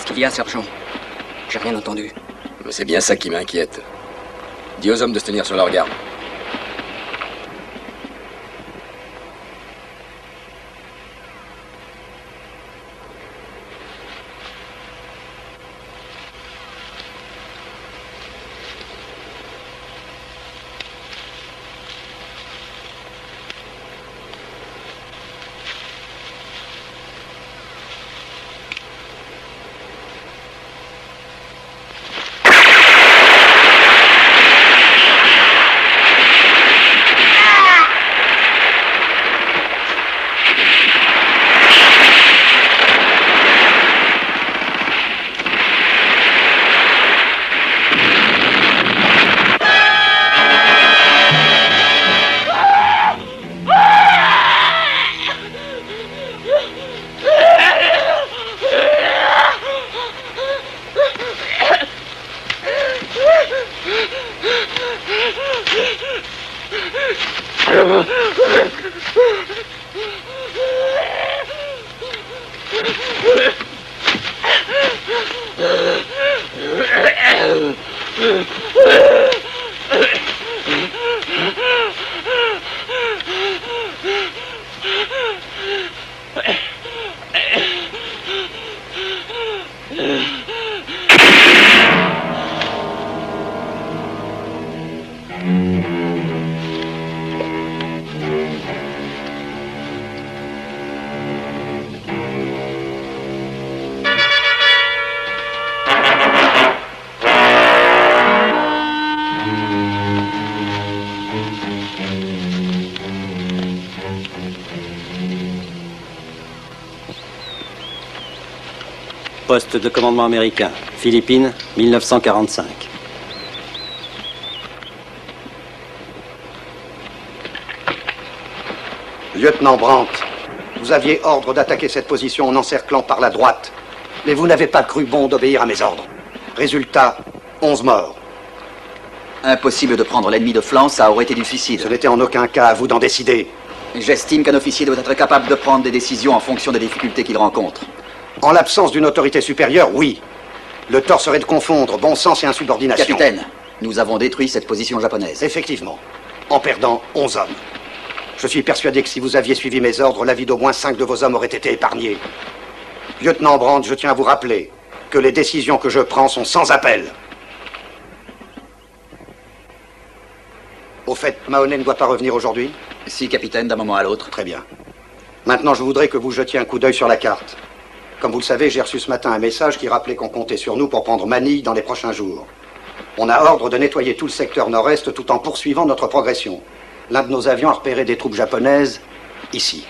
Qu'est-ce qu'il y a, sergent? J'ai rien entendu. C'est bien ça qui m'inquiète. Dis aux hommes de se tenir sur leur garde. Poste de commandement américain, Philippines, 1945. Lieutenant Brandt, vous aviez ordre d'attaquer cette position en encerclant par la droite. Mais vous n'avez pas cru bon d'obéir à mes ordres. Résultat, 11 morts. Impossible de prendre l'ennemi de flanc, ça aurait été du suicide. Ce n'était en aucun cas à vous d'en décider. J'estime qu'un officier doit être capable de prendre des décisions en fonction des difficultés qu'il rencontre. En l'absence d'une autorité supérieure, oui. Le tort serait de confondre bon sens et insubordination. Capitaine, nous avons détruit cette position japonaise. Effectivement, en perdant 11 hommes. Je suis persuadé que si vous aviez suivi mes ordres, la vie d'au moins 5 de vos hommes aurait été épargnée. Lieutenant Brandt, je tiens à vous rappeler que les décisions que je prends sont sans appel. Au fait, Mahoney ne doit pas revenir aujourd'hui? Si, capitaine, d'un moment à l'autre. Très bien. Maintenant, je voudrais que vous jetiez un coup d'œil sur la carte. Comme vous le savez, j'ai reçu ce matin un message qui rappelait qu'on comptait sur nous pour prendre Manille dans les prochains jours. On a ordre de nettoyer tout le secteur nord-est tout en poursuivant notre progression. L'un de nos avions a repéré des troupes japonaises ici.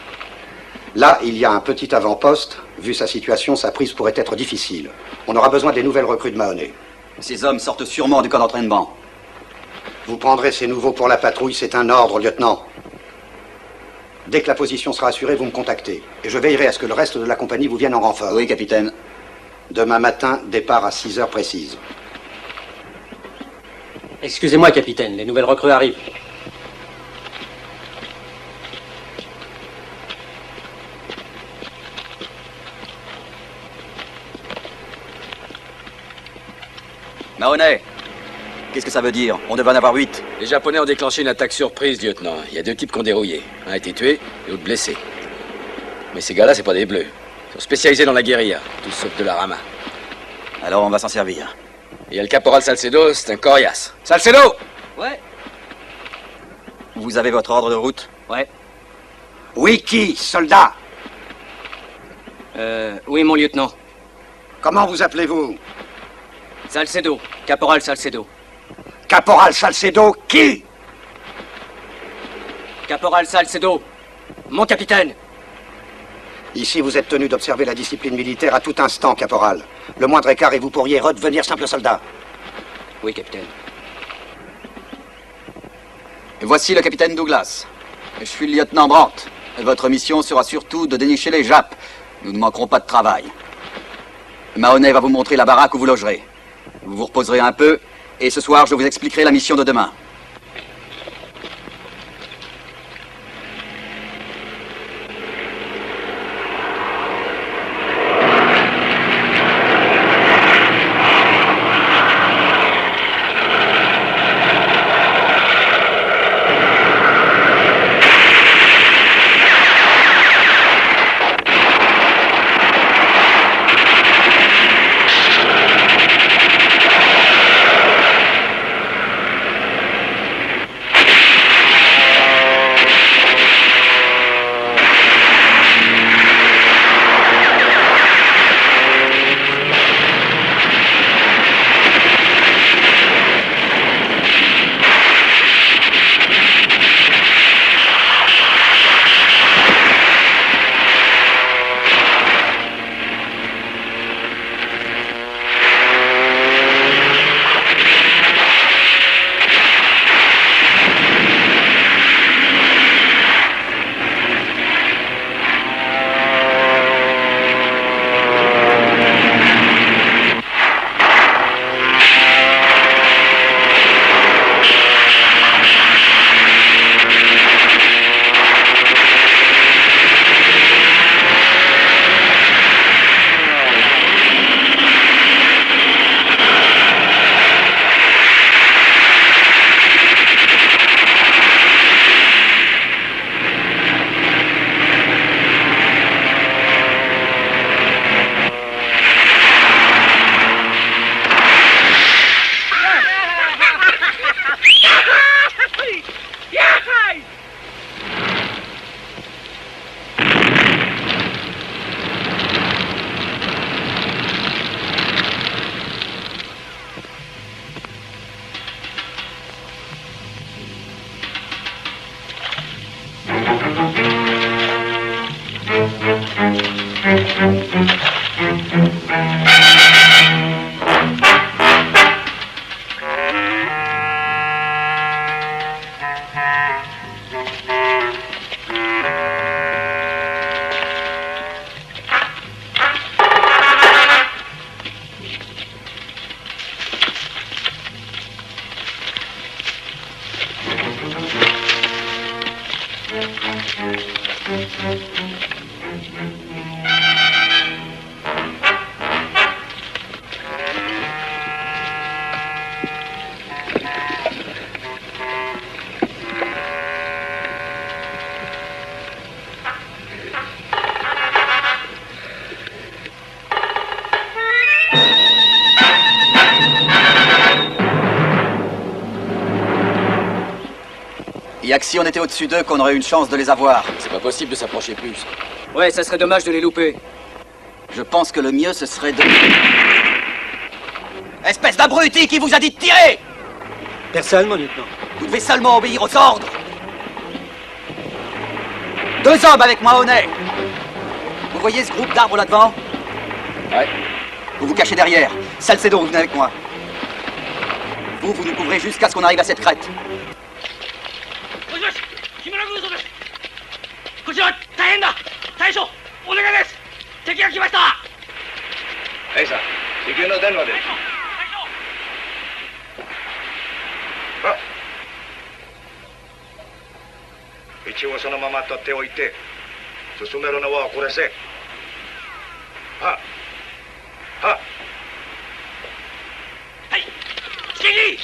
Là, il y a un petit avant-poste. Vu sa situation, sa prise pourrait être difficile. On aura besoin des nouvelles recrues de Mahoney. Ces hommes sortent sûrement du camp d'entraînement. Vous prendrez ces nouveaux pour la patrouille, c'est un ordre, lieutenant. Dès que la position sera assurée, vous me contactez. Et je veillerai à ce que le reste de la compagnie vous vienne en renfort. Oui, capitaine. Demain matin, départ à 6 heures précises. Excusez-moi, capitaine, les nouvelles recrues arrivent. Mahoney, qu'est-ce que ça veut dire? On devait en avoir 8. Les Japonais ont déclenché une attaque surprise, lieutenant. Il y a 2 types qui ont dérouillé. Un a été tué et l'autre blessé. Mais ces gars-là, c'est pas des bleus. Ils sont spécialisés dans la guérilla, tous sauf de la rama. Alors on va s'en servir. Et il y a le caporal Salcedo, c'est un coriace. Salcedo! Ouais. Vous avez votre ordre de route? Ouais. Oui, qui? Soldat? Oui, mon lieutenant. Comment vous appelez-vous? Salcedo. Caporal Salcedo. Caporal Salcedo, qui? Caporal Salcedo. Mon capitaine. Ici, vous êtes tenu d'observer la discipline militaire à tout instant, caporal. Le moindre écart et vous pourriez redevenir simple soldat. Oui, capitaine. Voici le capitaine Douglas. Je suis le lieutenant Brandt. Votre mission sera surtout de dénicher les Japs. Nous ne manquerons pas de travail. Mahoney va vous montrer la baraque où vous logerez. Vous vous reposerez un peu, et ce soir, je vous expliquerai la mission de demain. Et si on était au-dessus d'eux, qu'on aurait eu une chance de les avoir. C'est pas possible de s'approcher plus. Ouais, ça serait dommage de les louper. Je pense que le mieux, ce serait de... Espèce d'abruti, qui vous a dit de tirer? Personne, mon lieutenant. Vous devez seulement obéir aux ordres. 2 hommes avec Mahoney. Vous voyez ce groupe d'arbres là-devant? Ouais. Vous vous cachez derrière. Salcedo, vous venez avec moi. Vous nous couvrez jusqu'à ce qu'on arrive à cette crête. 木村軍曹です。こちら大変だ。大将、お願いです。敵が来ました。はいさん、地球の電話です。あ、道をそのまま取っておいて、進めるのはこれせ。は、は。はい、刺激。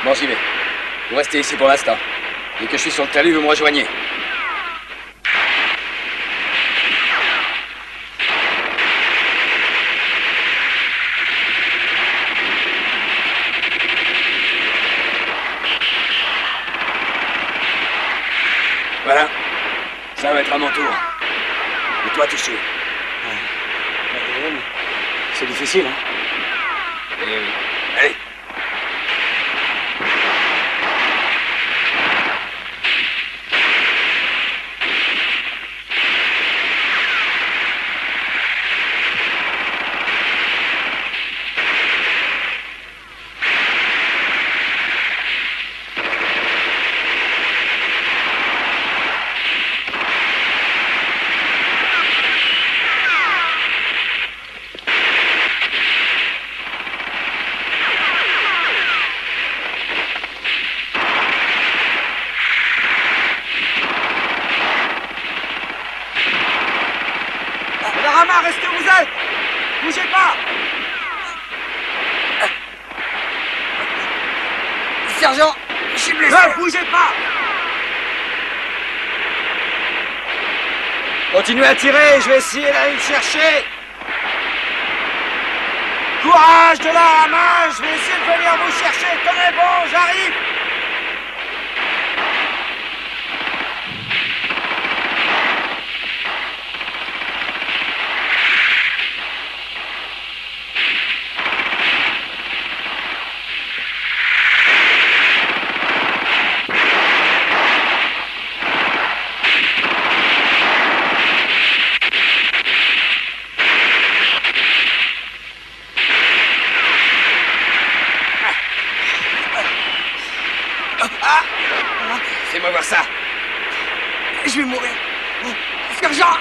Bon, j'y vais. Vous restez ici pour l'instant. Dès que je suis sur le talus, vous me rejoignez. Voilà. Ça va être à mon tour. Et toi, touché. C'est difficile, hein? Eh oui. Allez. Restez où vous êtes. Bougez pas. Sergent, je suis blessé. Ne bougez pas. Continuez à tirer, je vais essayer d'aller le chercher. Courage de là à main. Je vais essayer de venir vous chercher. Tenez bon, j'arrive. Fais-moi voir ça. Je vais mourir. Sergent,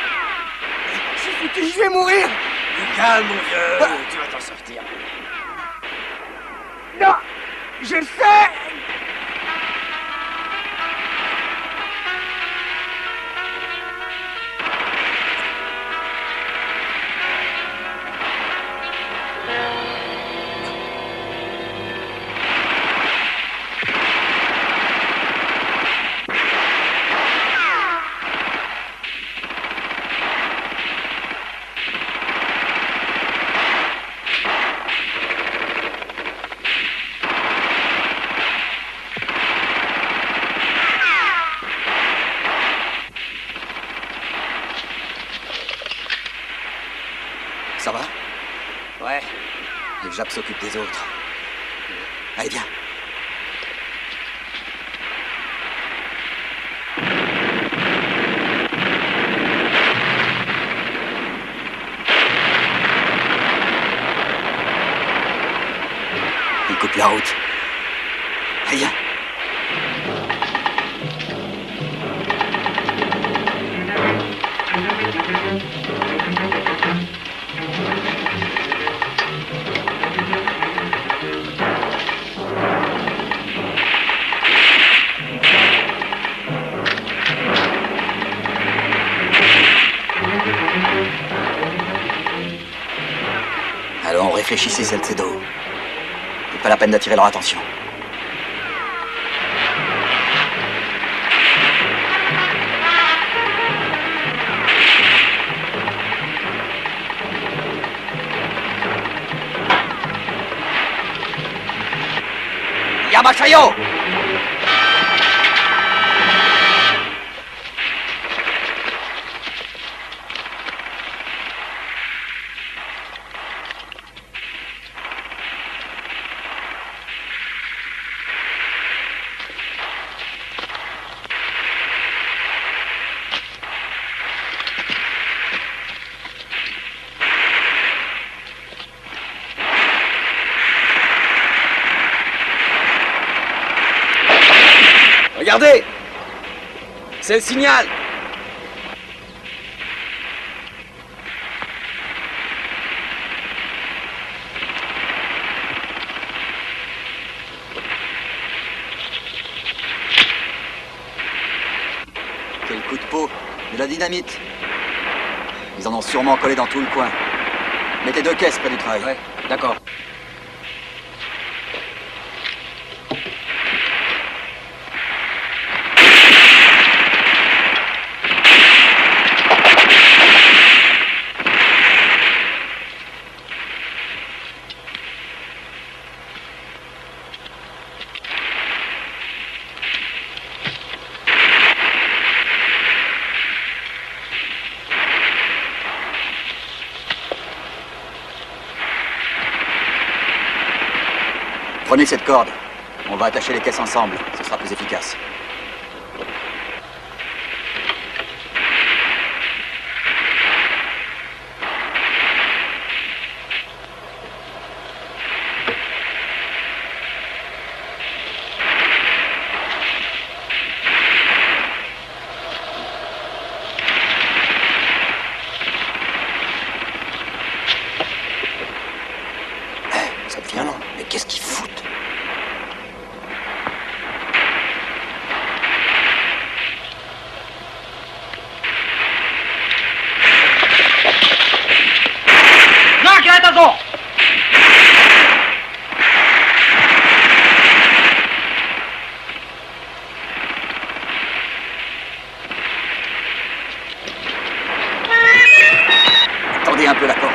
je vais mourir. Calme, mon vieux. Tu vas t'en sortir. Non, je sais. Jap s'occupe des autres. Allez, viens. Il coupe la route. Allez, viens. Alors, réfléchissez, Salcedo. C'est pas la peine d'attirer leur attention. Yamachayo! Regardez! C'est le signal! Quel coup de peau! De la dynamite! Ils en ont sûrement collé dans tout le coin. Mettez 2 caisses près du travail. Ouais, d'accord. Prenez cette corde. On va attacher les caisses ensemble. Ce sera plus efficace. Ça devient long. Mais qu'est-ce qu'ils foutent? Tendez un peu la corde.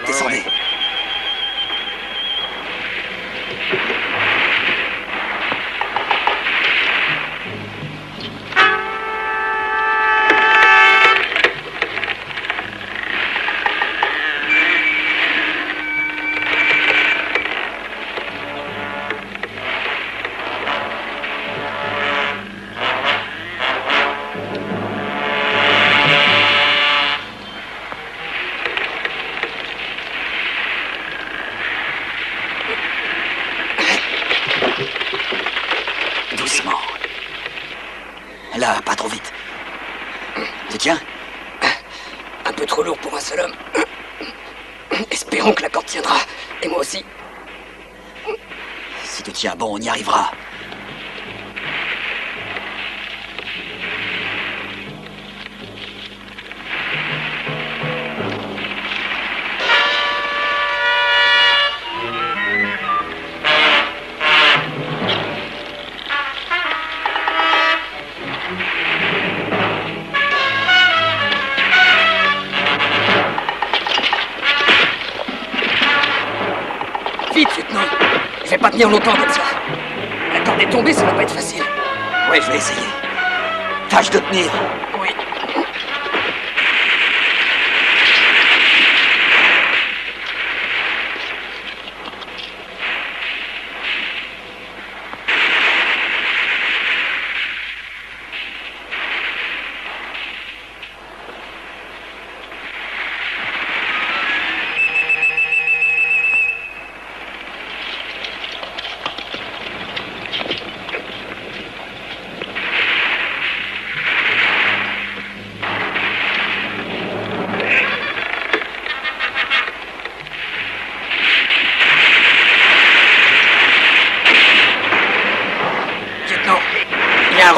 Descendez. Doucement. Là, pas trop vite. Tu tiens? Un peu trop lourd pour un seul homme. Espérons que la corde tiendra. Et moi aussi. Si tu tiens bon, on y arrivera. Vite, lieutenant. Je vais pas tenir longtemps comme ça. La corde est tombée, ça va pas être facile. Ouais, je vais essayer. Tâche de tenir. Oui.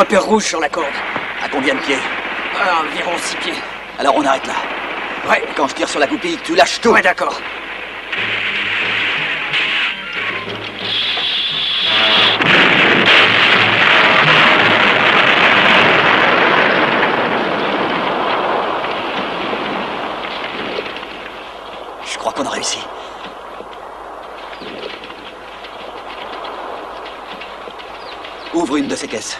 repère rouge sur la corde. À combien de pieds? Environ 6 pieds. Alors on arrête là. Ouais. Et quand je tire sur la goupille, tu lâches tout. Ouais, d'accord. Je crois qu'on a réussi. Ouvre une de ces caisses.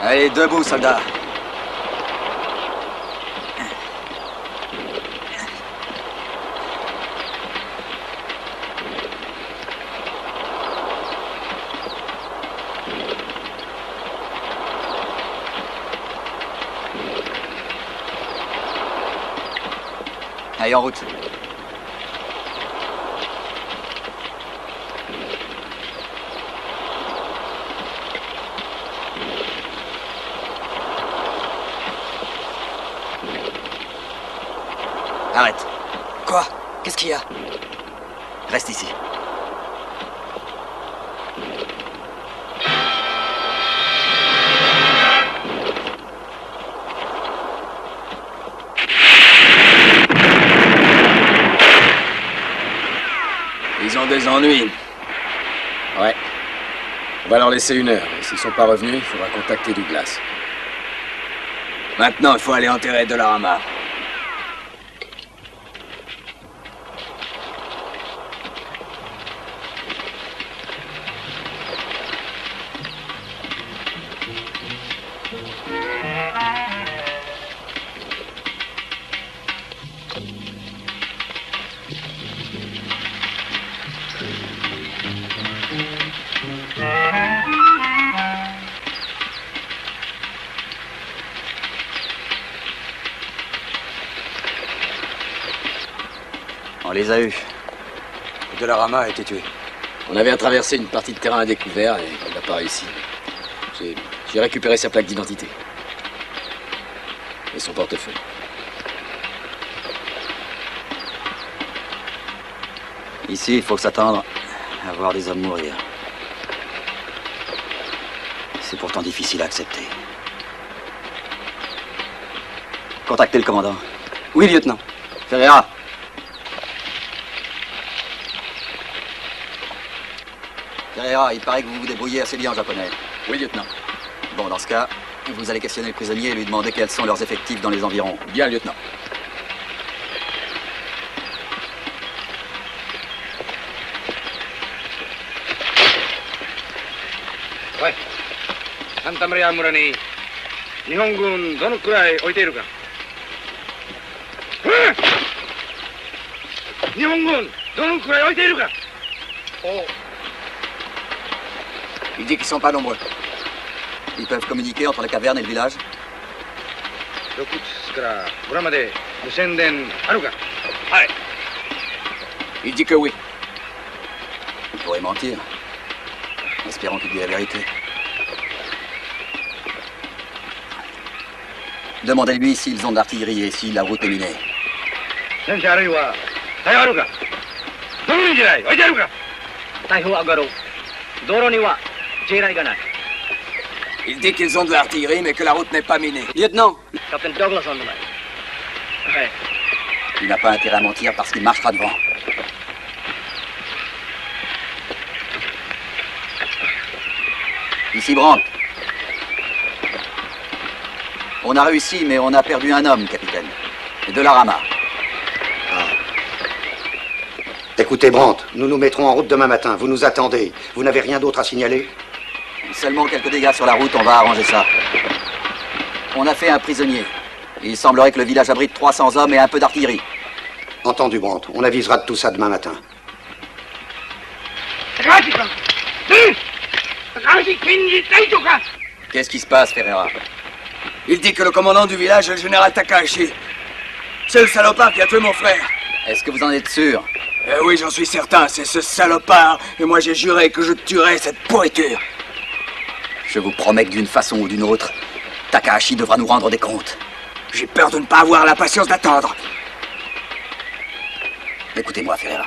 Allez, debout, soldat. Allez, en route. Arrête. Quoi? Qu'est-ce qu'il y a? Reste ici. Ils ont des ennuis. Ouais. On va leur laisser 1 heure. Et s'ils sont pas revenus, il faudra contacter Douglas. Maintenant, il faut aller enterrer Dollarama. On les a eus. Dollarama a été tué. On avait à traverser une partie de terrain à découvert et on n'a pas réussi. J'ai récupéré sa plaque d'identité. Et son portefeuille. Ici, il faut s'attendre à voir des hommes mourir. C'est pourtant difficile à accepter. Contactez le commandant. Oui, lieutenant. Ferreira. Ferreira, il paraît que vous vous débrouillez assez bien en japonais. Oui, lieutenant. Bon, dans ce cas, vous allez questionner le prisonnier et lui demander quels sont leurs effectifs dans les environs. Bien, lieutenant. Ouais. Santamria Mura ni Nihon gun dono kurai oite iru ka? Nihon gun dono kurai oite iru ka? Oh. Il dit qu'ils sont pas nombreux. Ils peuvent communiquer entre la caverne et le village? Il dit que oui. Il pourrait mentir. Espérons qu'il dit la vérité. Demandez-lui s'ils ont de l'artillerie et si la route est minée. Il dit qu'ils ont de l'artillerie, mais que la route n'est pas minée. Lieutenant. Captain Douglas on the line. Okay. Il n'a pas intérêt à mentir parce qu'il marchera devant. Ici Brandt. On a réussi, mais on a perdu un homme, capitaine. Dollarama. Écoutez, Brandt, nous nous mettrons en route demain matin. Vous nous attendez. Vous n'avez rien d'autre à signaler? Seulement quelques dégâts sur la route, on va arranger ça. On a fait un prisonnier. Il semblerait que le village abrite 300 hommes et un peu d'artillerie. Entendu, Brandt. On avisera de tout ça demain matin. Qu'est-ce qui se passe, Ferreira? Il dit que le commandant du village est le général Takahashi. C'est le salopard qui a tué mon frère. Est-ce que vous en êtes sûr? Oui, j'en suis certain, c'est ce salopard. Et moi, j'ai juré que je tuerais cette pourriture. Je vous promets que d'une façon ou d'une autre, Takahashi devra nous rendre des comptes. J'ai peur de ne pas avoir la patience d'attendre. Écoutez-moi, Ferreira.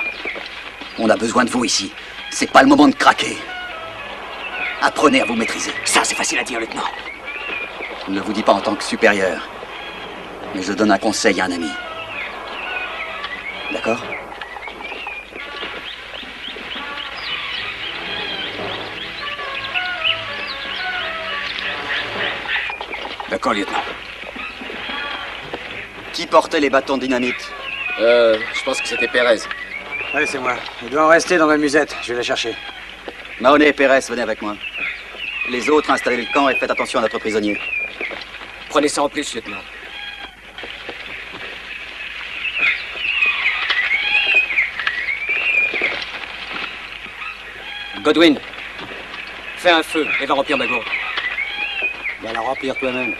On a besoin de vous ici. C'est pas le moment de craquer. Apprenez à vous maîtriser. Ça, c'est facile à dire, lieutenant. Je ne le vous dis pas en tant que supérieur. Mais je donne un conseil à un ami. D'accord? D'accord, lieutenant. Qui portait les bâtons de dynamite? Je pense que c'était Pérez. Ouais, c'est moi. Il doit en rester dans ma musette. Je vais la chercher. Mahoney et Pérez, venez avec moi. Les autres, installez le camp et faites attention à notre prisonnier. Prenez ça en plus, lieutenant. Godwin, fais un feu et va remplir ma gourde. Va la remplir toi-même.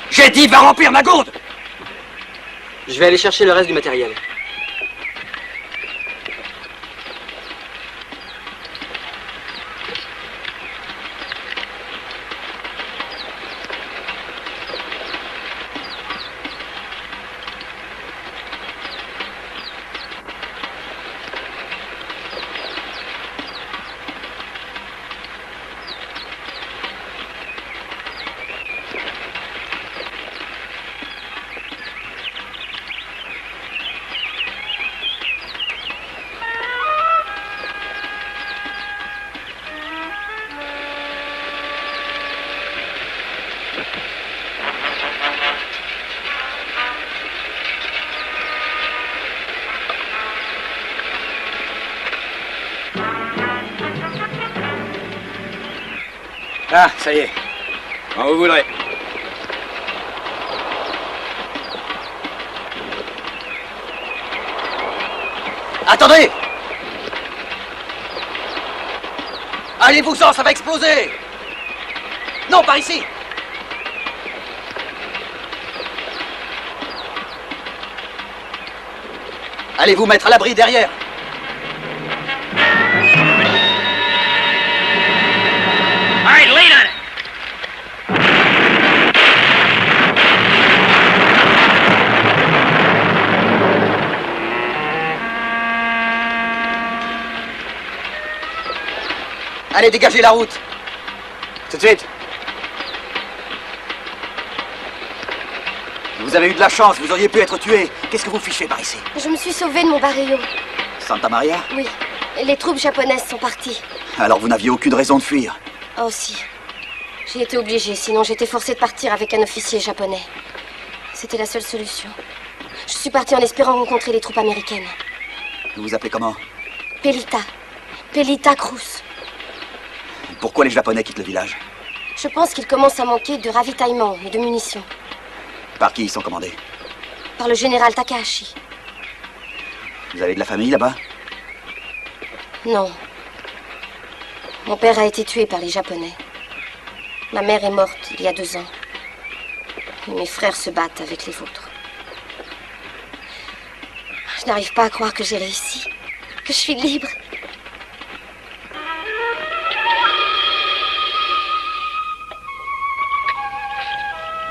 J'ai dit, va remplir ma gourde! Je vais aller chercher le reste du matériel. Ah, ça y est. Quand vous voudrez. Attendez! Allez-vous-en, ça va exploser! Non, par ici! Allez vous mettre à l'abri derrière! All right, lean on it. Allez, dégagez la route! Tout de suite. Vous avez eu de la chance, vous auriez pu être tué. Qu'est-ce que vous fichez par ici? Je me suis sauvée de mon barrio. Santa Maria? Oui. Les troupes japonaises sont parties. Alors vous n'aviez aucune raison de fuir. Oh, si. J'ai été obligée, sinon j'étais forcée de partir avec un officier japonais. C'était la seule solution. Je suis partie en espérant rencontrer les troupes américaines. Vous vous appelez comment? Pelita. Pelita Cruz. Pourquoi les Japonais quittent le village? Je pense qu'ils commencent à manquer de ravitaillement et de munitions. Par qui ils sont commandés? Par le général Takahashi. Vous avez de la famille là-bas? Non. Mon père a été tué par les Japonais. Ma mère est morte il y a 2 ans. Et mes frères se battent avec les vôtres. Je n'arrive pas à croire que j'ai réussi. Que je suis libre.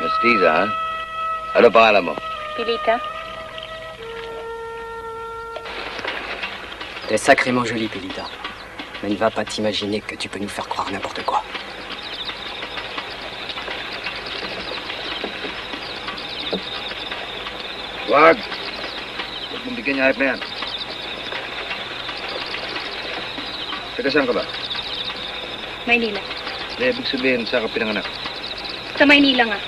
Mestiza, hein? Alors parle à moi. Pelita. T'es sacrément jolie, Pelita. Mais ne va pas t'imaginer que tu peux nous faire croire n'importe quoi. Wag! Huwag mong bigyan niya hype na yan. Taga saan ka ba? Maynila. Ibig sabihin, saan ka pinanganak? Sa Maynila nga.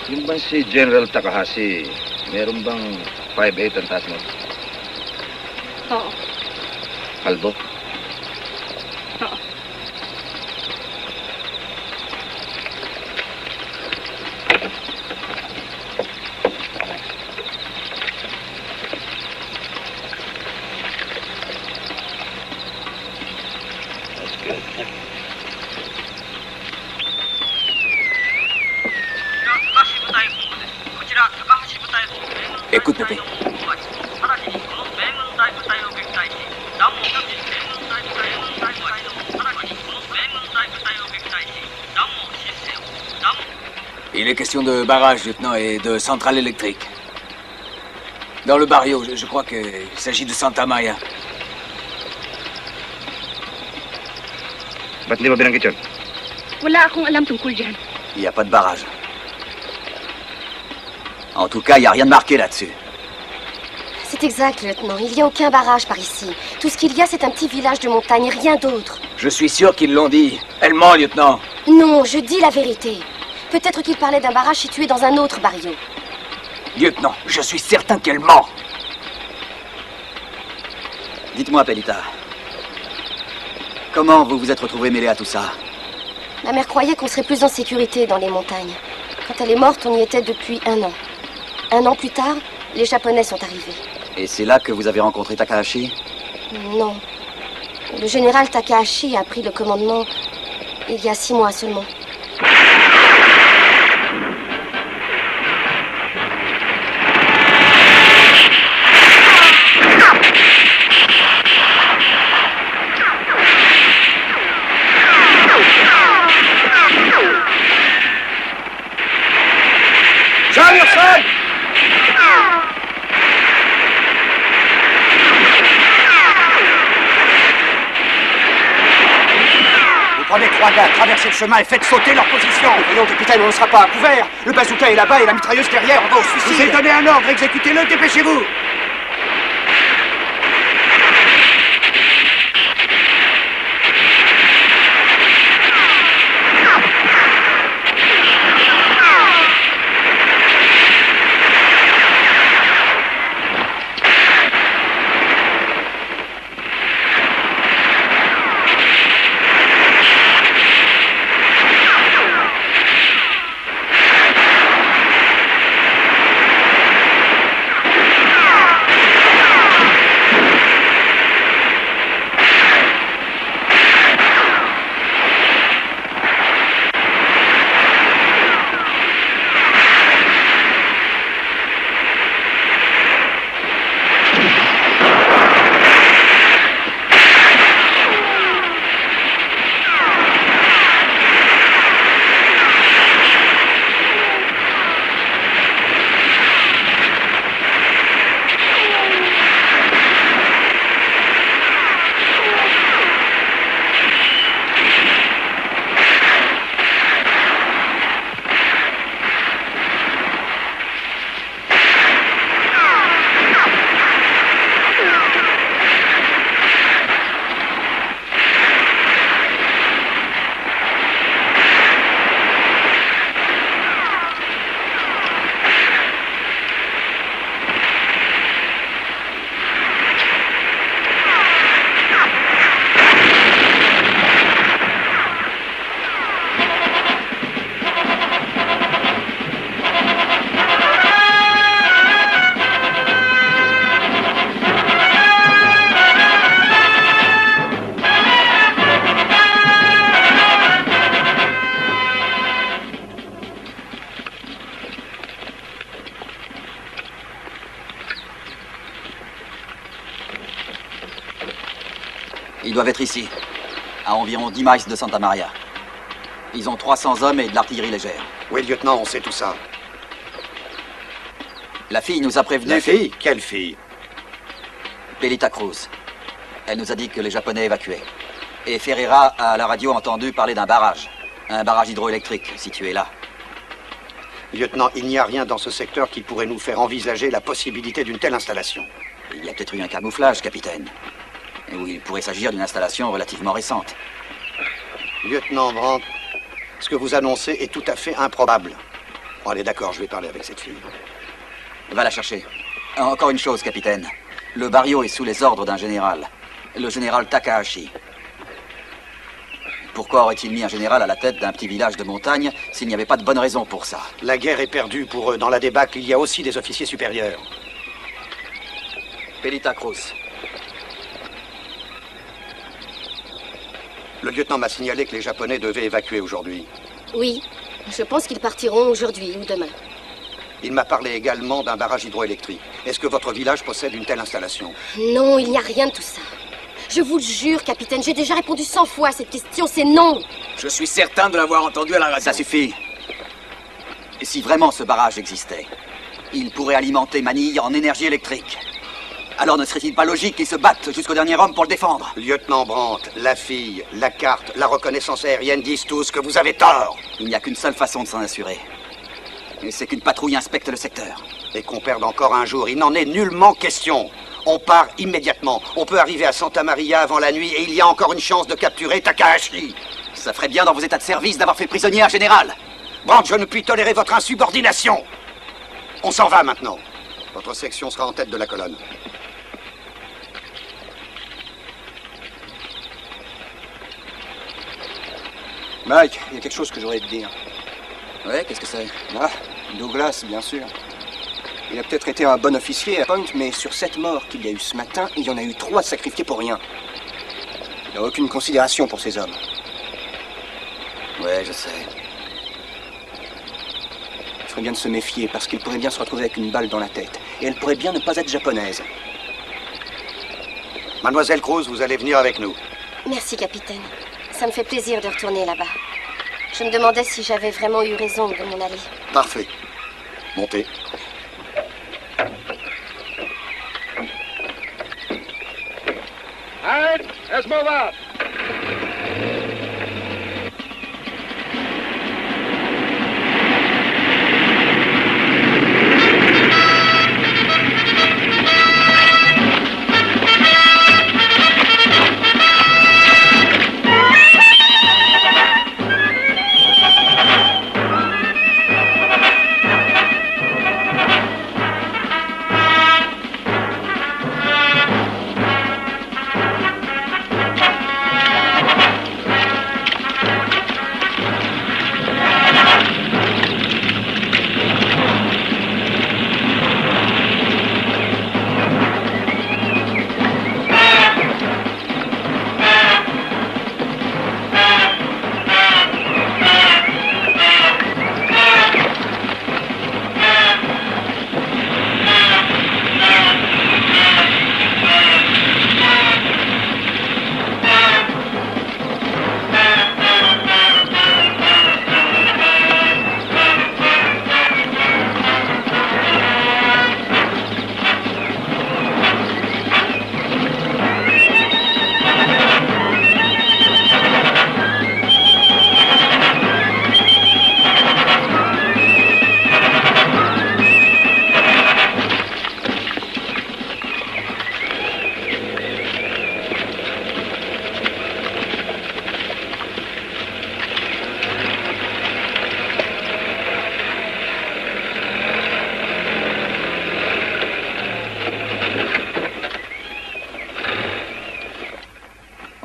Yung bang si General Takahashi, meron bang 5'8" ang taas mo? Oo. Kalbo? Oo. That's good. Écoute, Pépé. Il est question de barrage, lieutenant, et de centrale électrique. Dans le barrio, je crois qu'il s'agit de Santa Maria. Ba't hindi mo binanggit yun? Wala akong alam tungkol dyan. Il n'y a pas de barrage. En tout cas, il n'y a rien de marqué là-dessus. C'est exact, lieutenant. Il n'y a aucun barrage par ici. Tout ce qu'il y a, c'est un petit village de montagne, rien d'autre. Je suis sûr qu'ils l'ont dit. Elle ment, lieutenant. Non, je dis la vérité. Peut-être qu'il parlait d'un barrage situé dans un autre barrio. Lieutenant, je suis certain qu'elle ment. Dites-moi, Pelita. Comment vous vous êtes retrouvé mêlé à tout ça? Ma mère croyait qu'on serait plus en sécurité dans les montagnes. Quand elle est morte, on y était depuis 1 an. 1 an plus tard, les Japonais sont arrivés. Et c'est là que vous avez rencontré Takahashi? Non. Le général Takahashi a pris le commandement il y a 6 mois seulement. Prenez 3 gars, traversez le chemin et faites sauter leur position. Voyons, capitaine, on ne sera pas à couvert. Le bazooka est là-bas et la mitrailleuse derrière, on va au suicide. Je vous ai donné un ordre, exécutez-le, dépêchez-vous. Ils doivent être ici, à environ 10 miles de Santa Maria. Ils ont 300 hommes et de l'artillerie légère. Oui, lieutenant, on sait tout ça. La fille nous a prévenu... La fille? Quelle fille? Pelita Cruz. Elle nous a dit que les Japonais évacuaient. Et Ferreira a à la radio entendu parler d'un barrage. Un barrage hydroélectrique situé là. Lieutenant, il n'y a rien dans ce secteur qui pourrait nous faire envisager la possibilité d'une telle installation. Il y a peut-être eu un camouflage, capitaine. Et où il pourrait s'agir d'une installation relativement récente. Lieutenant Brandt, ce que vous annoncez est tout à fait improbable. Bon, allez, d'accord, je vais parler avec cette fille. Va la chercher. Encore une chose, capitaine. Le barrio est sous les ordres d'un général. Le général Takahashi. Pourquoi aurait-il mis un général à la tête d'un petit village de montagne s'il n'y avait pas de bonne raison pour ça? La guerre est perdue pour eux. Dans la débâcle, il y a aussi des officiers supérieurs. Pelita Cruz. Le lieutenant m'a signalé que les Japonais devaient évacuer aujourd'hui. Oui, je pense qu'ils partiront aujourd'hui ou demain. Il m'a parlé également d'un barrage hydroélectrique. Est-ce que votre village possède une telle installation? Non, il n'y a rien de tout ça. Je vous le jure, capitaine, j'ai déjà répondu 100 fois à cette question, c'est non. Je suis certain de l'avoir entendu à la radio. Ça suffit. Et si vraiment ce barrage existait, Il pourrait alimenter Manille en énergie électrique. Alors ne serait-il pas logique qu'ils se battent jusqu'au dernier homme pour le défendre? Lieutenant Brandt, la fille, la carte, la reconnaissance aérienne disent tous que vous avez tort. Il n'y a qu'une seule façon de s'en assurer. Et c'est qu'une patrouille inspecte le secteur. Et qu'on perde encore un jour, il n'en est nullement question. On part immédiatement. On peut arriver à Santa Maria avant la nuit et il y a encore une chance de capturer Takahashi. Ça ferait bien dans vos états de service d'avoir fait prisonnier un général. Brandt, je ne puis tolérer votre insubordination. On s'en va maintenant. Votre section sera en tête de la colonne. Mike, il y a quelque chose que j'aurais à te dire. Ouais, qu'est-ce que c'est? Ah, Douglas, bien sûr. Il a peut-être été un bon officier à Point, mais sur cette mort qu'il y a eu ce matin, il y en a eu 3 sacrifiés pour rien. Il n'a aucune considération pour ces hommes. Ouais, je sais. Il ferait bien de se méfier, parce qu'il pourrait bien se retrouver avec une balle dans la tête. Et elle pourrait bien ne pas être japonaise. Mademoiselle Cruz, vous allez venir avec nous. Merci, capitaine. Ça me fait plaisir de retourner là-bas. Je me demandais si j'avais vraiment eu raison de m'en aller. Parfait. Montez. All right, let's move out.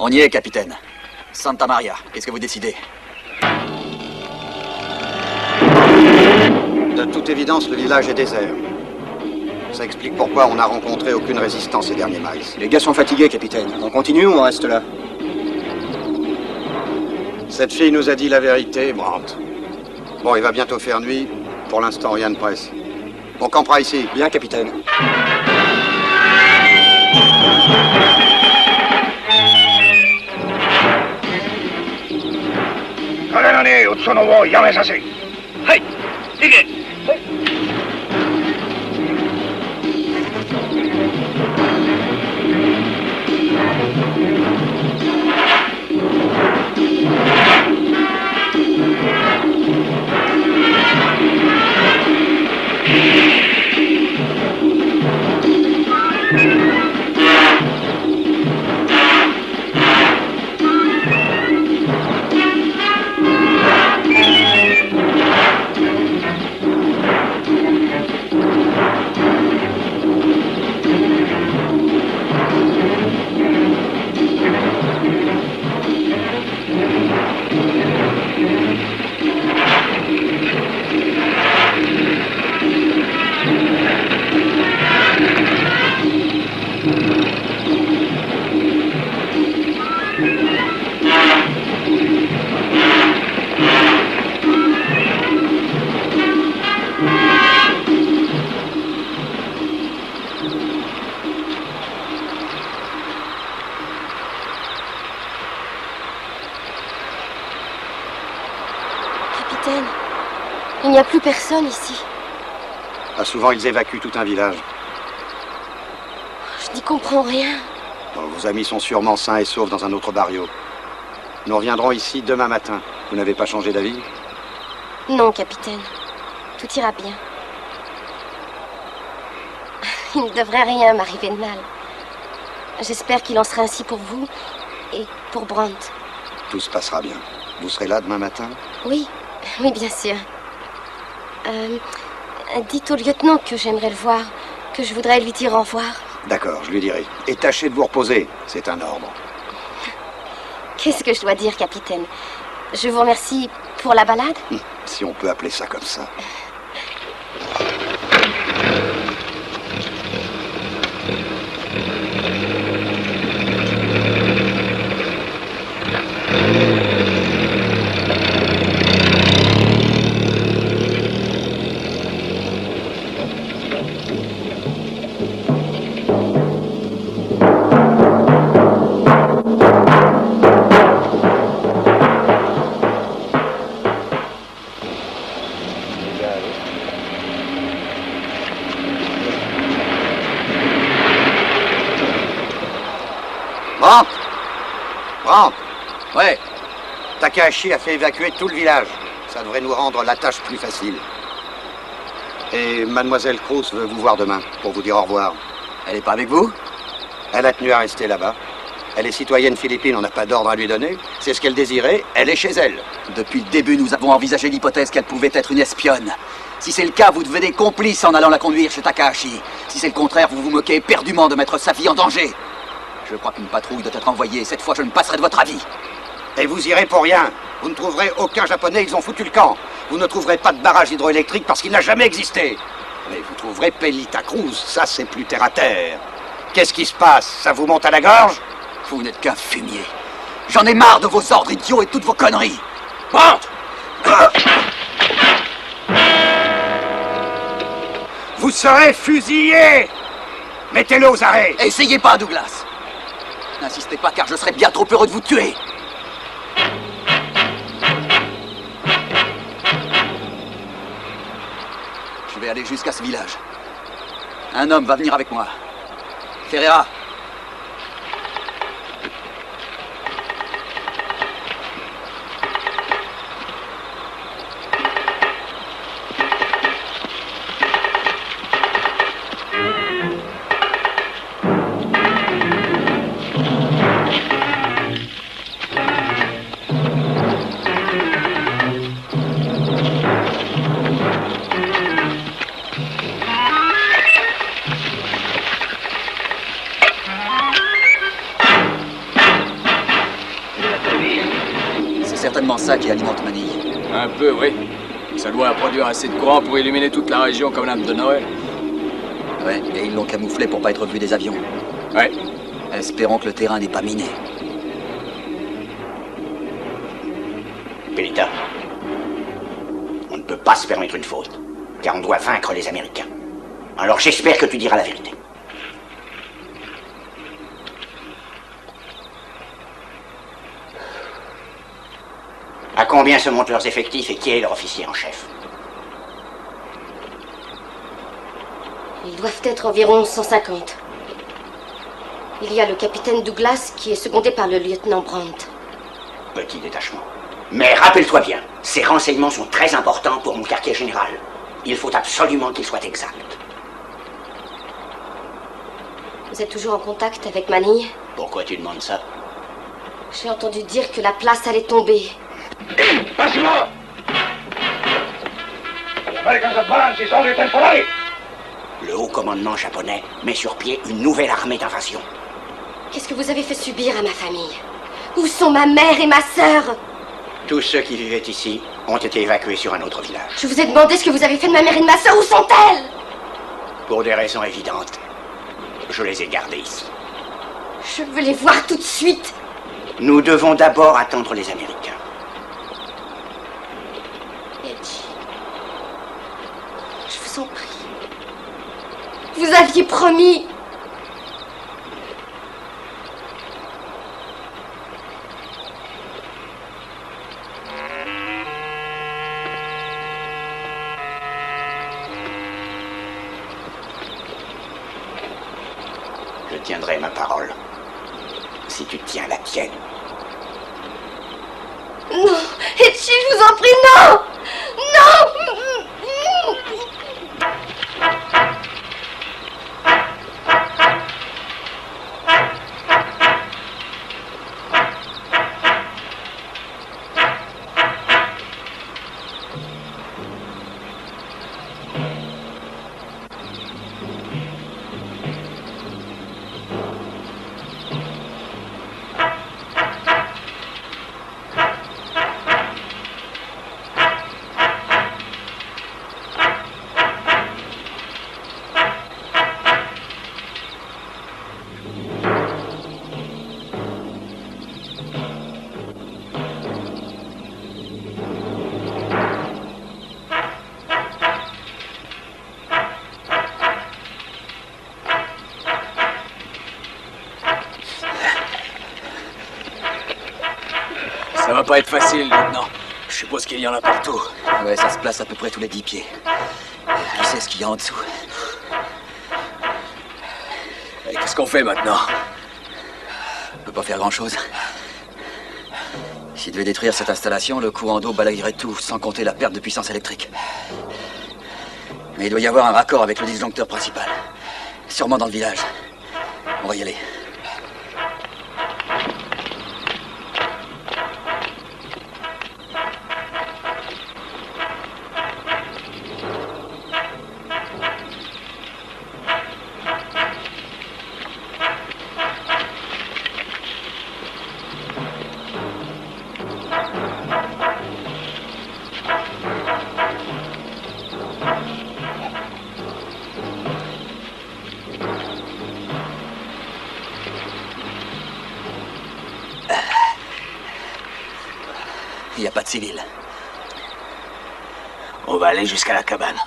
On y est, capitaine. Santa Maria, qu'est-ce que vous décidez? De toute évidence, le village est désert. Ça explique pourquoi on n'a rencontré aucune résistance ces derniers miles. Les gars sont fatigués, capitaine. On continue ou on reste là? Cette fille nous a dit la vérité, Brandt. Bon, il va bientôt faire nuit. Pour l'instant, rien ne presse. On campera ici. Bien, capitaine. Hey, dig it. Il n'y a plus personne ici. Pas souvent, ils évacuent tout un village. Je n'y comprends rien. Bon, vos amis sont sûrement sains et saufs dans un autre barrio. Nous reviendrons ici demain matin. Vous n'avez pas changé d'avis? Non, capitaine. Tout ira bien. Il ne devrait rien m'arriver de mal. J'espère qu'il en sera ainsi pour vous et pour Brandt. Tout se passera bien. Vous serez là demain matin? Oui, oui, bien sûr. Dites au lieutenant que j'aimerais le voir, que je voudrais lui dire au revoir. D'accord, je lui dirai. Et tâchez de vous reposer, c'est un ordre. Qu'est-ce que je dois dire, capitaine? Je vous remercie pour la balade? Si on peut appeler ça comme ça. Brandt! Ouais. Takahashi a fait évacuer tout le village. Ça devrait nous rendre la tâche plus facile. Et mademoiselle Cruz veut vous voir demain, pour vous dire au revoir. Elle est pas avec vous? Elle a tenu à rester là-bas. Elle est citoyenne philippine, on n'a pas d'ordre à lui donner. C'est ce qu'elle désirait, elle est chez elle. Depuis le début, nous avons envisagé l'hypothèse qu'elle pouvait être une espionne. Si c'est le cas, vous devenez complice en allant la conduire chez Takahashi. Si c'est le contraire, vous vous moquez éperdument de mettre sa vie en danger. Je crois qu'une patrouille doit être envoyée. Cette fois, je ne passerai de votre avis. Et vous irez pour rien. Vous ne trouverez aucun Japonais, ils ont foutu le camp. Vous ne trouverez pas de barrage hydroélectrique parce qu'il n'a jamais existé. Mais vous trouverez Pelita Cruz, ça c'est plus terre à terre. Qu'est-ce qui se passe? Ça vous monte à la gorge? Vous n'êtes qu'un fumier. J'en ai marre de vos ordres idiots et toutes vos conneries. Brandt! Vous serez fusillé! Mettez-le aux arrêts! Essayez pas, Douglas. N'insistez pas, car je serais bien trop heureux de vous tuer. Je vais aller jusqu'à ce village. Un homme va venir avec moi. Ferreira. Certainement ça qui alimente Manille. Un peu, oui. Ça doit produire assez de courant pour illuminer toute la région comme l'âme de Noël. Ouais, et ils l'ont camouflé pour pas être vu des avions. Ouais. Espérons que le terrain n'est pas miné. Pelita, on ne peut pas se permettre une faute, car on doit vaincre les Américains. Alors j'espère que tu diras la vérité. À combien se montent leurs effectifs et qui est leur officier en chef? Ils doivent être environ 150. Il y a le capitaine Douglas qui est secondé par le lieutenant Brandt. Petit détachement. Mais rappelle-toi bien, ces renseignements sont très importants pour mon quartier général. Il faut absolument qu'ils soient exacts. Vous êtes toujours en contact avec Manille? Pourquoi tu demandes ça? J'ai entendu dire que la place allait tomber. Massimo! Gli Americans advance, sono i temporali! Le haut commandement japonais met sur pied une nouvelle armée d'invasion. Qu'est-ce que vous avez fait subir à ma famille? Où sont ma mère et ma sœur? Tous ceux qui vivaient ici ont été évacués sur un autre village. Je vous ai demandé ce que vous avez fait de ma mère et de ma sœur. Où sont-elles? Pour des raisons évidentes, je les ai gardés ici. Je veux les voir tout de suite. Nous devons d'abord attendre les Américains. Edgy, je vous en prie. Vous aviez promis. tiendrai ma parole. Si tu tiens la tienne. Non, Etchi, je vous en prie, non! Non! Ça va pas être facile, lieutenant. Je suppose qu'il y en a partout. Ouais, ça se place à peu près tous les 10 pieds. Qui sait ce qu'il y a en dessous? Et qu'est-ce qu'on fait maintenant? On peut pas faire grand-chose. S'il devait détruire cette installation, le courant d'eau balayerait tout, sans compter la perte de puissance électrique. Mais il doit y avoir un raccord avec le disjoncteur principal. Sûrement dans le village. On va y aller. Il n'y a pas de civils. On va aller jusqu'à la cabane.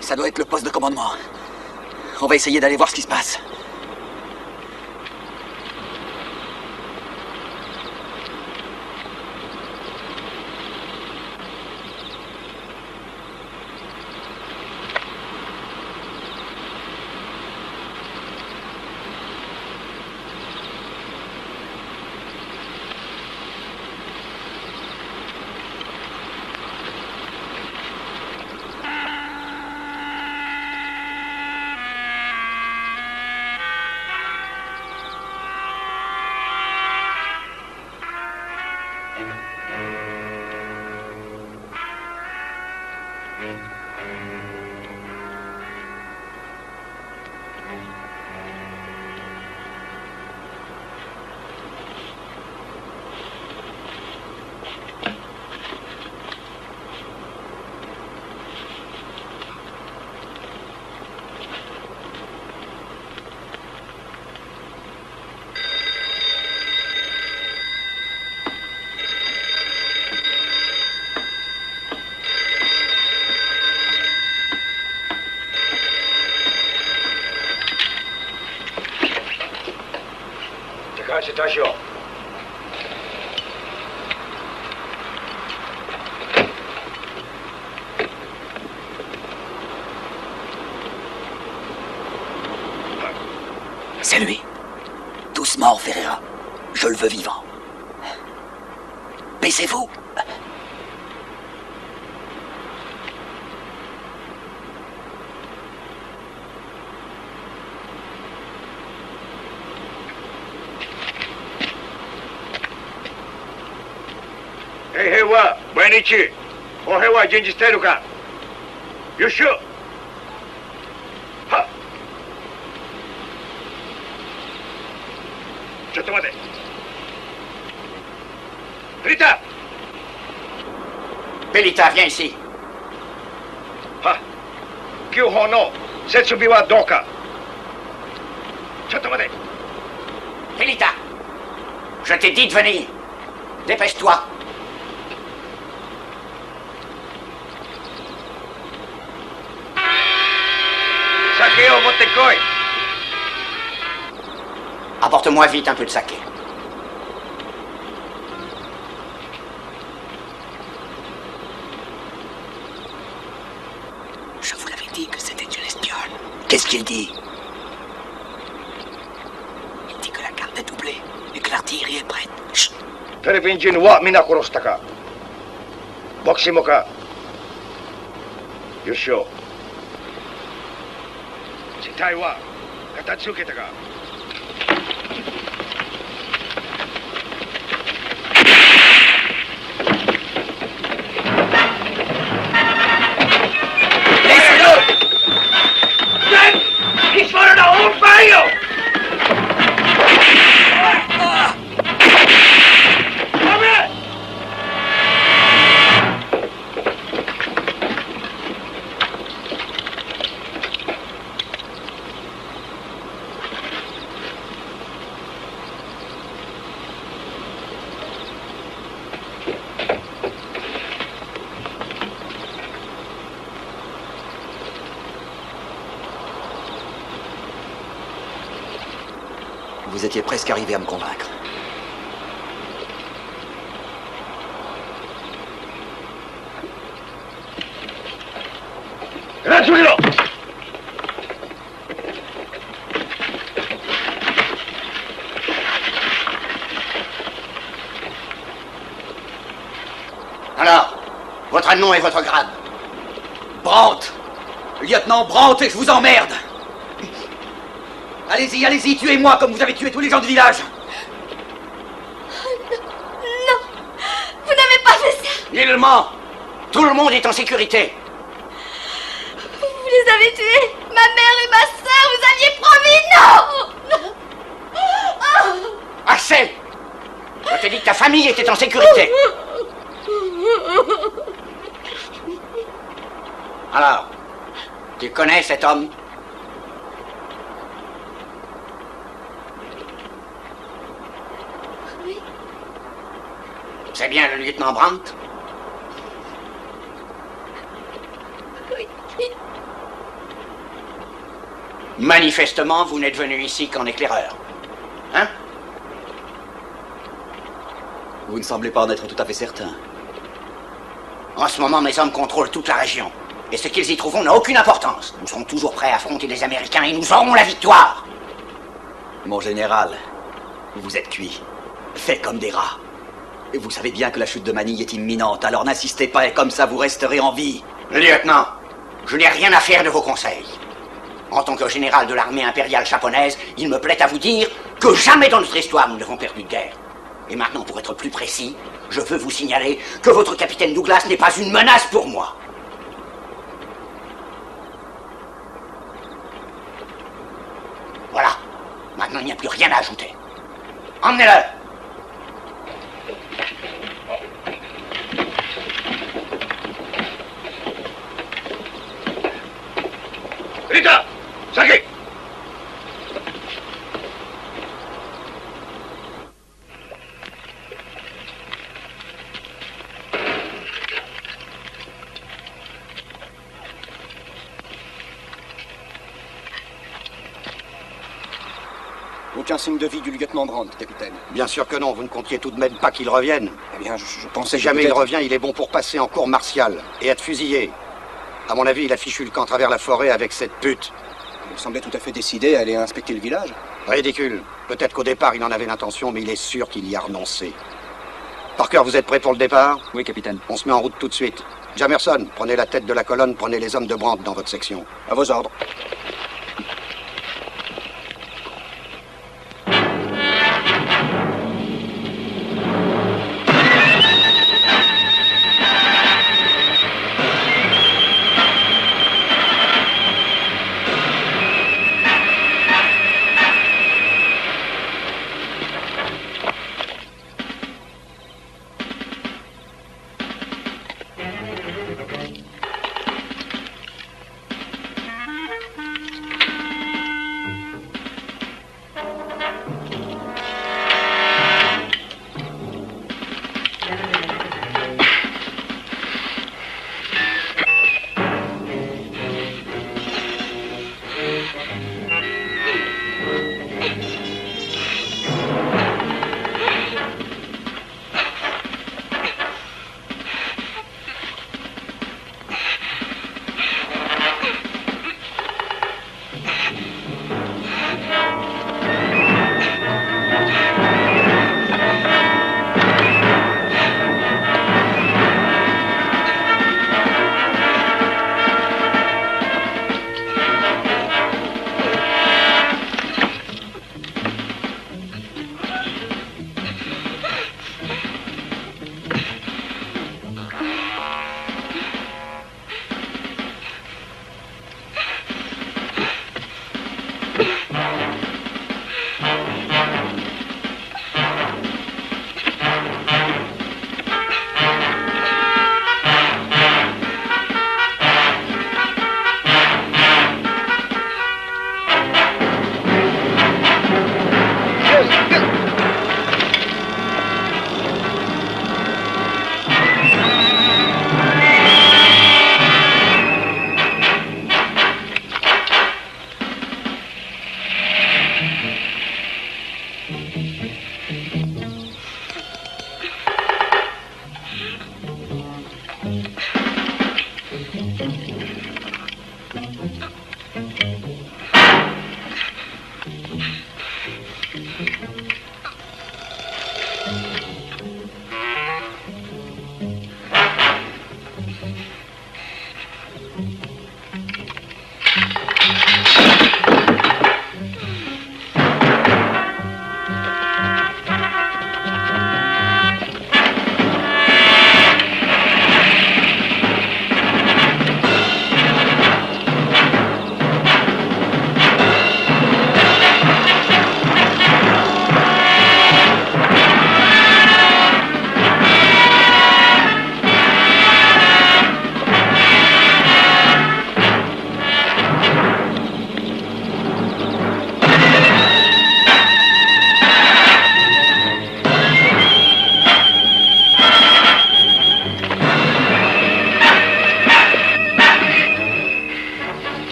Ça doit être le poste de commandement. On va essayer d'aller voir ce qui se passe. Station. C'est lui. Doucement, Ferreira. Je le veux vivant. Baissez-vous. Manichi, 歩兵は準備しているか？よっしゃ。はっ。ちょっと待て。Pelita! Pelita, viens ici. はっ。9号の設備はどうか？ちょっと待て。Pelita, je t'ai dit de venir. Dépêche-toi. 酒を持ってこい。Apporte-moi vite un peu de saké. Je vous l'avais dit que c'était une espionne. Qu'est-ce qu'il dit? Il dit que la carte est doublée et que l'artillerie est prête. Chut. テレビ人は皆殺したか？牧師もか？よっしゃ。事態は形受けたか？Ich wurde da oben bei ihr! Komm her! Vous étiez presque arrivé à me convaincre. Raggiungilo! Alors, votre nom et votre grade? Brandt! Lieutenant Brandt, et je vous emmerde! Allez-y, allez-y, tuez-moi comme vous avez tué tous les gens du village! Non, vous n'avez pas fait ça. Il ment. Tout le monde est en sécurité. Vous les avez tués. Ma mère et ma sœur, vous aviez promis. Non. Assez. Je t'ai dit que ta famille était en sécurité. Alors, tu connais cet homme? C'est bien le lieutenant Brandt? Oui. Manifestement, vous n'êtes venu ici qu'en éclaireur. Hein? Vous ne semblez pas en être tout à fait certain. En ce moment, mes hommes contrôlent toute la région. Et ce qu'ils y trouveront n'a aucune importance. Nous serons toujours prêts à affronter les Américains et nous aurons la victoire. Mon général, vous êtes cuit. Fait comme des rats. Et vous savez bien que la chute de Manille est imminente, alors n'insistez pas et comme ça vous resterez en vie. Lieutenant, je n'ai rien à faire de vos conseils. En tant que général de l'armée impériale japonaise, il me plaît à vous dire que jamais dans notre histoire nous n'avons perdu de guerre. Et maintenant, pour être plus précis, je veux vous signaler que votre capitaine Douglas n'est pas une menace pour moi. Voilà. Maintenant, il n'y a plus rien à ajouter. Emmenez-le! Rita! Sake! Aucun signe de vie du lieutenant Brandt, capitaine. Bien sûr que non, vous ne comptiez tout de même pas qu'il revienne. Eh bien, je pensais Si que jamais il peut-être- revient, il est bon pour passer en cour martiale et être fusillé. À mon avis, il a fichu le camp à travers la forêt avec cette pute. Il semblait tout à fait décidé à aller inspecter le village. Ridicule. Peut-être qu'au départ, il en avait l'intention, mais il est sûr qu'il y a renoncé. Parker, vous êtes prêt pour le départ? Oui, capitaine. On se met en route tout de suite. Jamerson, prenez la tête de la colonne, prenez les hommes de Brandt dans votre section. À vos ordres.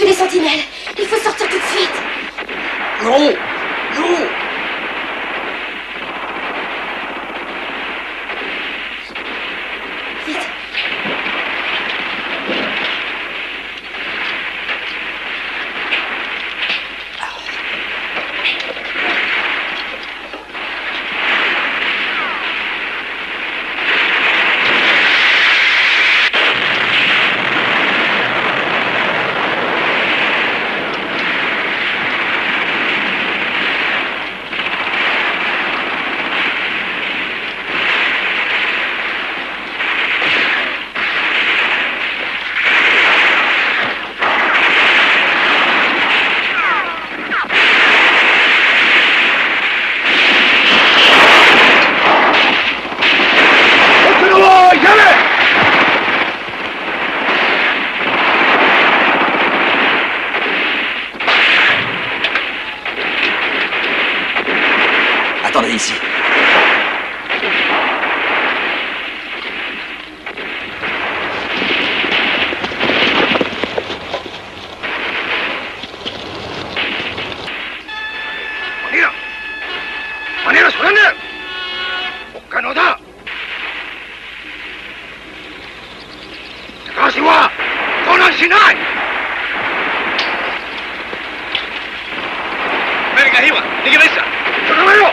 tuer les sentinelles. Il faut sortir tout de suite. Non! Non! Vite. Attendez ici. Manila! Manila, surrender! 不可能だ！高橋は混乱しない！何かいいわ！逃げました！そのままよ！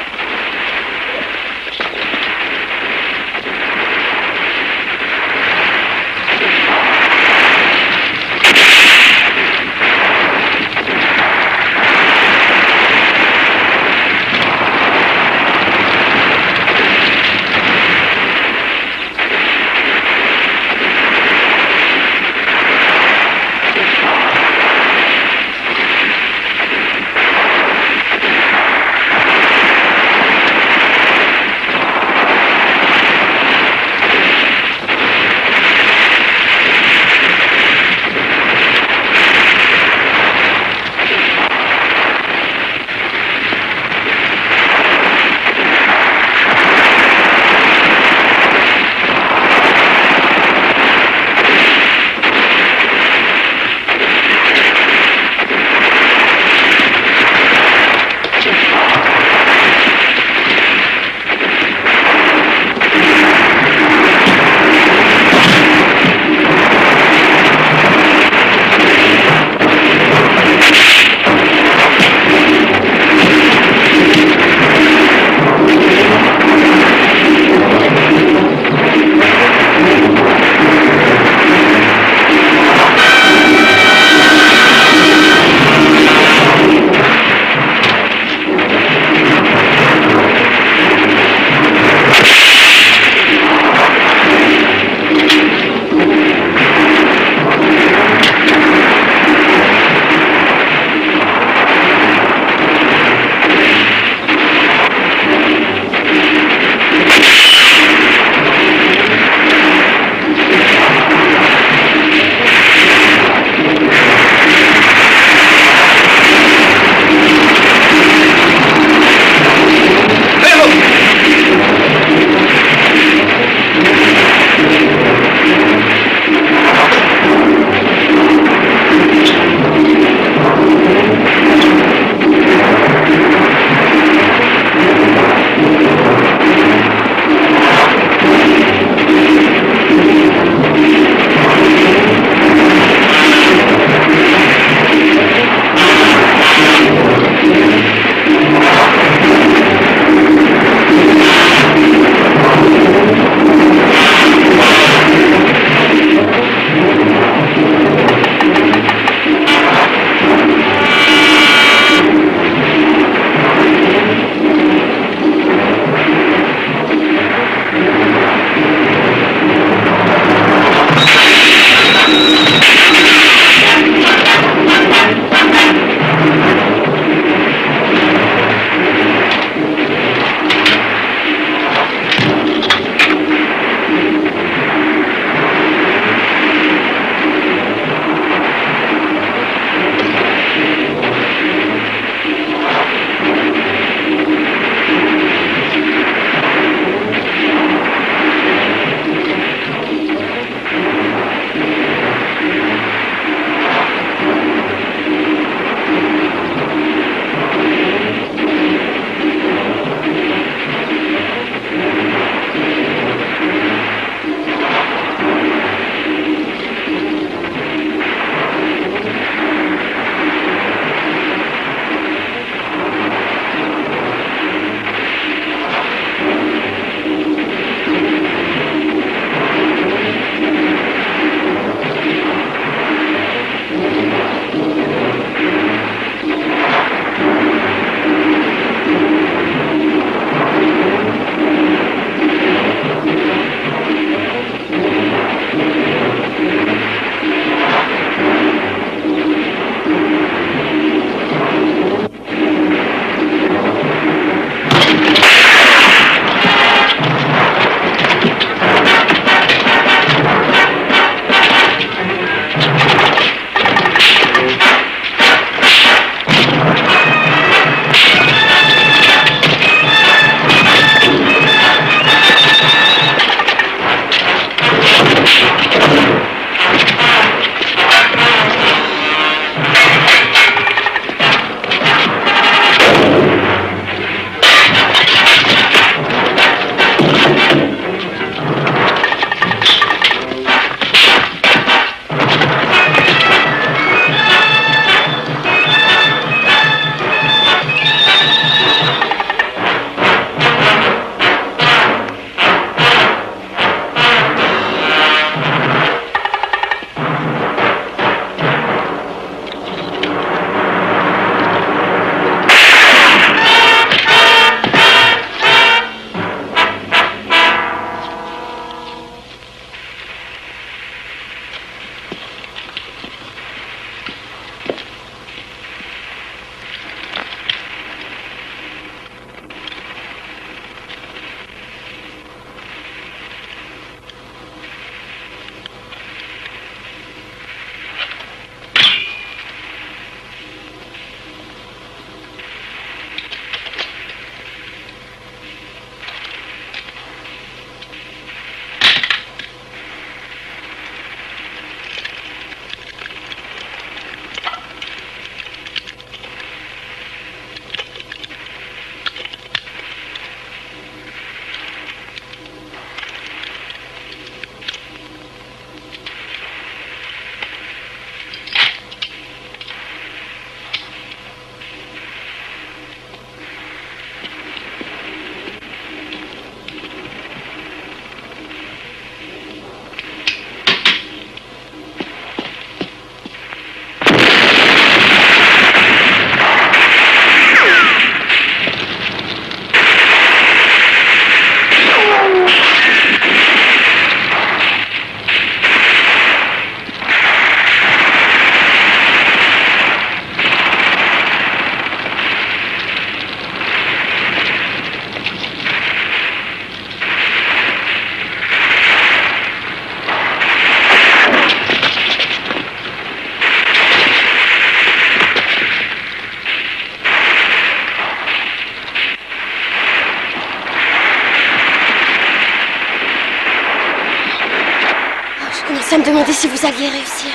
si vous alliez réussir.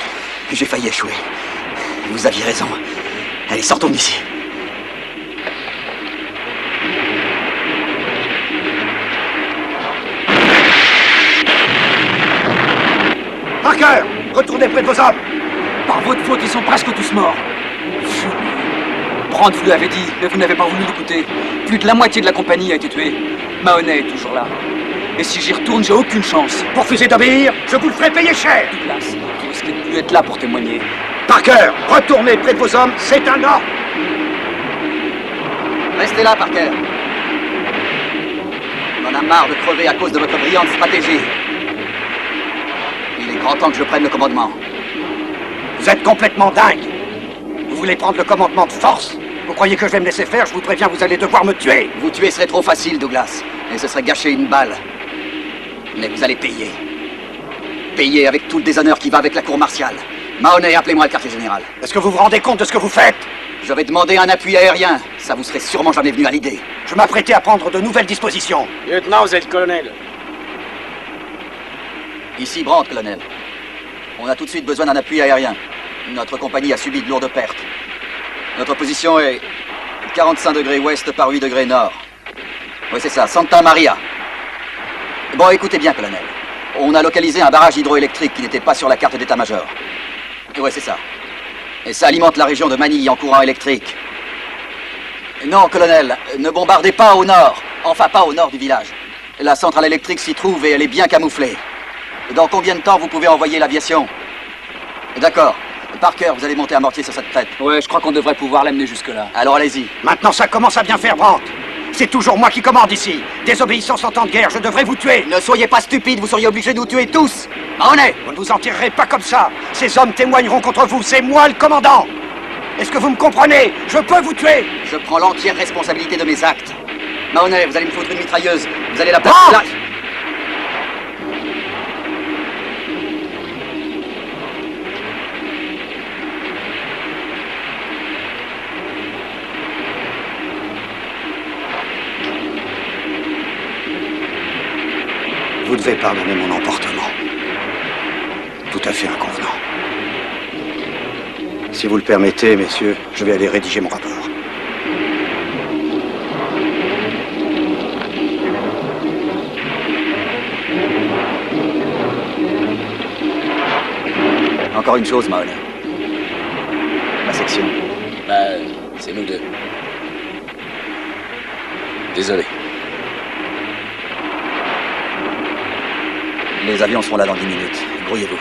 J'ai failli échouer. Vous aviez raison. Allez, sortons d'ici. Parker, retournez près de vos hommes. Par votre faute, ils sont presque tous morts. Brandt vous l'avait dit, mais vous n'avez pas voulu l'écouter. Plus de la moitié de la compagnie a été tuée. Mahoney est toujours là. Et si j'y retourne, j'ai aucune chance. Pour refuser d'obéir, je vous le ferai payer cher. Douglas, vous risquez de plus être là pour témoigner. Parker, retournez près de vos hommes, c'est un ordre. Restez là, Parker. On en a marre de crever à cause de votre brillante stratégie. Il est grand temps que je prenne le commandement. Vous êtes complètement dingue. Vous voulez prendre le commandement de force? Vous croyez que je vais me laisser faire? Je vous préviens, vous allez devoir me tuer. Vous tuer serait trop facile, Douglas. Et ce serait gâcher une balle. Mais vous allez payer. Payer avec tout le déshonneur qui va avec la cour martiale. Mahoney, appelez-moi le quartier général. Est-ce que vous vous rendez compte de ce que vous faites? Je vais demander un appui aérien. Ça vous serait sûrement jamais venu à l'idée. Je m'apprêtais à prendre de nouvelles dispositions. Lieutenant, vous êtes colonel. Ici Brandt, colonel. On a tout de suite besoin d'un appui aérien. Notre compagnie a subi de lourdes pertes. Notre position est 45 degrés ouest par 8 degrés nord. Oui, c'est ça, Santa Maria. Bon, écoutez bien, colonel. On a localisé un barrage hydroélectrique qui n'était pas sur la carte d'état-major. Oui, c'est ça. Et ça alimente la région de Manille en courant électrique. Non, colonel, ne bombardez pas au nord. Enfin, pas au nord du village. La centrale électrique s'y trouve et elle est bien camouflée. Dans combien de temps vous pouvez envoyer l'aviation? D'accord. Parker, vous allez monter un mortier sur cette crête. Ouais, je crois qu'on devrait pouvoir l'amener jusque-là. Alors allez-y. Maintenant, ça commence à bien faire, Brandt. C'est toujours moi qui commande ici. Désobéissance en temps de guerre, je devrais vous tuer. Ne soyez pas stupide, vous seriez obligé de nous tuer tous. Mahoney! Vous ne vous en tirerez pas comme ça. Ces hommes témoigneront contre vous. C'est moi le commandant. Est-ce que vous me comprenez? Je peux vous tuer. Je prends l'entière responsabilité de mes actes. Mahoney, vous allez me foutre une mitrailleuse. Vous allez la placer là. Vous devez pardonner mon emportement. Tout à fait inconvenant. Si vous le permettez, messieurs, je vais aller rédiger mon rapport. Encore une chose, Mahoney. Ma section. Bah, c'est nous deux. Désolé. Les avions seront là dans 10 minutes. Grouillez-vous.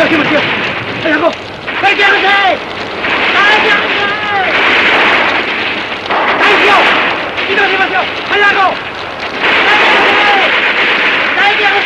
Merci, monsieur. Allez, go. Allez, bien arrêté. Allez, bien arrêté. Attention. Identification. Allez, go. Allez, bien arrêté.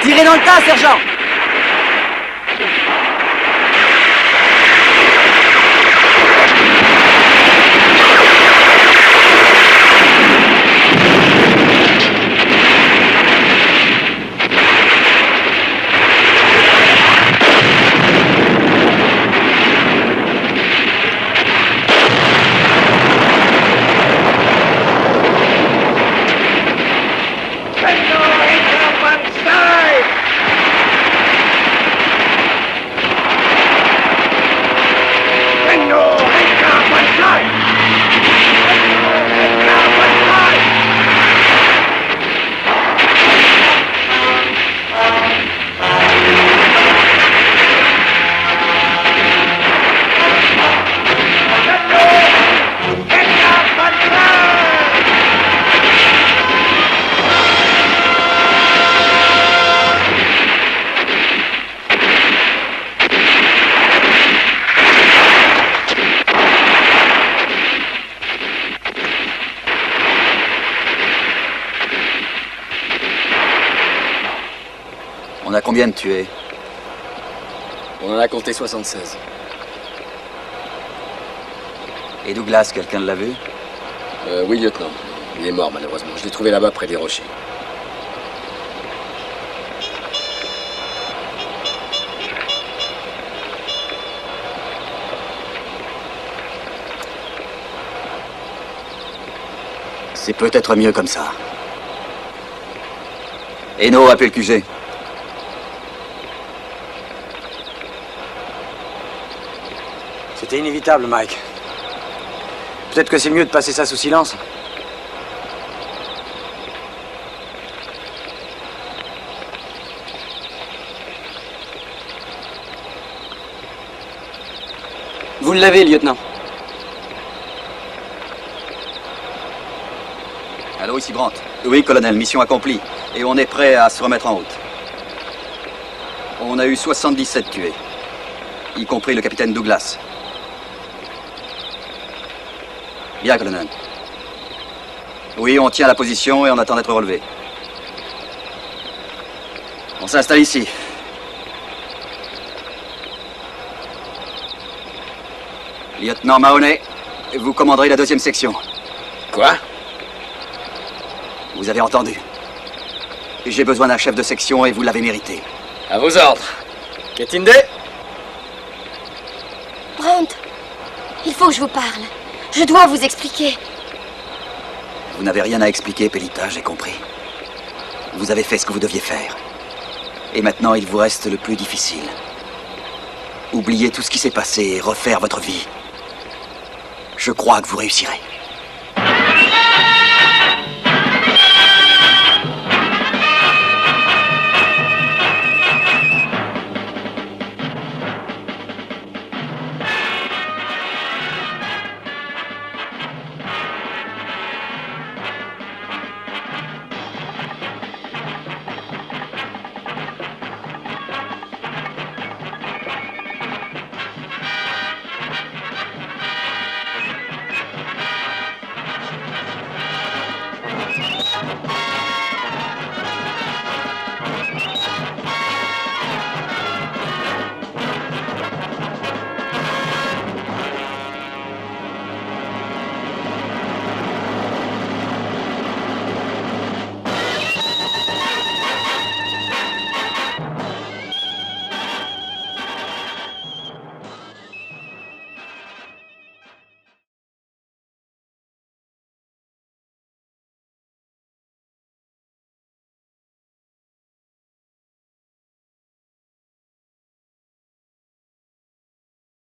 Tirez dans le tas, sergent! On a combien de tués? On en a compté 76. Et Douglas, quelqu'un l'a vu? Oui, lieutenant. Il est mort, malheureusement. Je l'ai trouvé là-bas, près des rochers. C'est peut-être mieux comme ça. Eno, appelle le QG. C'était inévitable, Mike. Peut-être que c'est mieux de passer ça sous silence. Vous l'avez, lieutenant. Allô, ici Brandt. Oui, colonel, mission accomplie. Et on est prêt à se remettre en route. On a eu 77 tués, y compris le capitaine Douglas. Bien, colonel. Oui, on tient la position et on attend d'être relevé. On s'installe ici. Lieutenant Mahoney, vous commanderez la 2e section. Quoi? Vous avez entendu. J'ai besoin d'un chef de section et vous l'avez mérité. À vos ordres. Ketinde? Brandt, il faut que je vous parle. Je dois vous expliquer. Vous n'avez rien à expliquer, Pelita, j'ai compris. Vous avez fait ce que vous deviez faire. Et maintenant, il vous reste le plus difficile. Oubliez tout ce qui s'est passé et refaire votre vie. Je crois que vous réussirez.